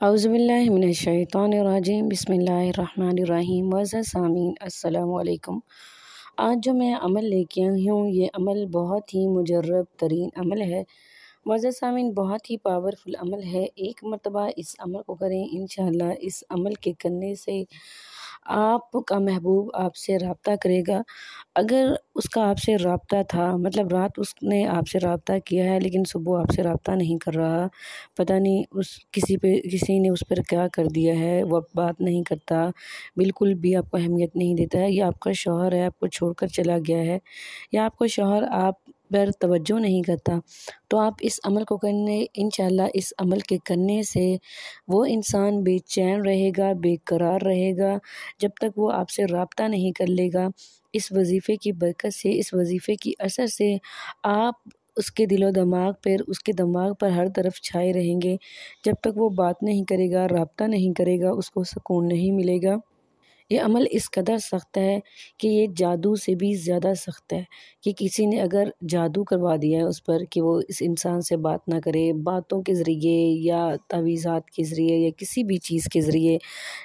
औज़ुबिल्लाहिमिनश्शैतानिर्रजीम बिस्मिल्लाहिर्रहमानिर्रहीम। मुअज़्ज़ज़ सामीन अस्सलामु अलैकुम। आज जो मैं अमल लेके आई हूँ ये अमल बहुत ही मुजर्रब तरीन अमल है। मुअज़्ज़ज़ सामीन बहुत ही पावरफुल अमल है। एक मरतबा इस अमल को करें, इंशाअल्लाह इस अमल के करने से आपका महबूब आपसे रब्ता करेगा। अगर उसका आपसे रब्ता था, मतलब रात उसने आपसे रब्ता किया है लेकिन सुबह आपसे रब्ता नहीं कर रहा, पता नहीं उस किसी ने उस पर क्या कर दिया है, वो अब बात नहीं करता, बिल्कुल भी आपको अहमियत नहीं देता है, या आपका शौहर है आपको छोड़कर चला गया है, या आपका शौहर आप पर तवज्जो नहीं करता, तो आप इस अमल को करने, इंशाअल्लाह इस अमल के करने से वो इंसान बेचैन रहेगा, बेकरार रहेगा जब तक वो आपसे रब्ता नहीं कर लेगा। इस वजीफ़े की बरकत से, इस वजीफ़े की असर से आप उसके उसके दिमाग पर हर तरफ छाए रहेंगे। जब तक वो बात नहीं करेगा, रब्ता नहीं करेगा, उसको सुकून नहीं मिलेगा। ये अमल इस कदर सख्त है कि ये जादू से भी ज़्यादा सख्त है कि किसी ने अगर जादू करवा दिया है उस पर कि वो इस इंसान से बात ना करे, बातों के ज़रिए या तावीज़ात के ज़रिए या किसी भी चीज़ के ज़रिए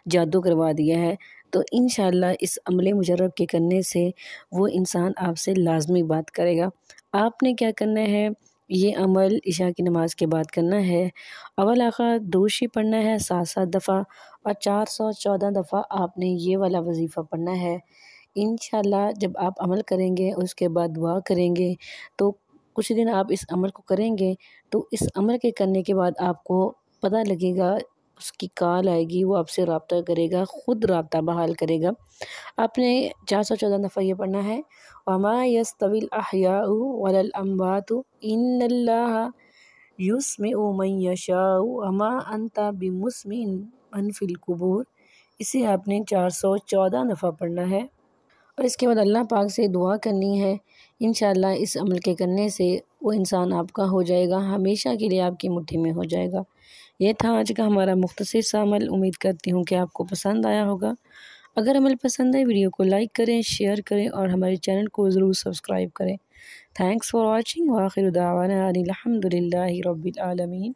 जादू करवा दिया है, तो इंशाअल्लाह इस अमल मुजर्रब के करने से वो इंसान आपसे लाज़मी बात करेगा। आपने क्या करना है, ये अमल इशा की नमाज़ के बाद करना है। अव्वल आखिर दुरूद शरीफ पढ़ना है 7-7 दफ़ा और 414 दफ़ा आपने ये वाला वजीफ़ा पढ़ना है। इंशाअल्लाह जब आप अमल करेंगे उसके बाद दुआ करेंगे, तो कुछ दिन आप इस अमल को करेंगे, तो इस अमल के करने के बाद आपको पता लगेगा, उसकी कॉल आएगी, वो आपसे रब्ता करेगा, ख़ुद रब्ता बहाल करेगा। आपने 414 दफ़ा ये पढ़ना है, वमा यस्तविल अहयाउ वलल अमवातु इन्नल्लाहा युस्मिउ मन यशाउ वमा अंता बिमुस्मिन मन फिल कुबूर। इसे आपने 414 दफ़ा पढ़ना है और इसके बाद अल्लाह पाक से दुआ करनी है। इंशाअल्लाह इस अमल के करने से वो इंसान आपका हो जाएगा, हमेशा के लिए आपकी मुट्ठी में हो जाएगा। ये था आज का हमारा मुख्तसर सा अमल। उम्मीद करती हूँ कि आपको पसंद आया होगा। अगर अमल पसंद आए वीडियो को लाइक करें, शेयर करें और हमारे चैनल को ज़रूर सब्सक्राइब करें। थैंक्स फॉर वॉचिंग व आखिर दावाना अनिल हम्दुलिल्लाहि रब्बिल आलमीन।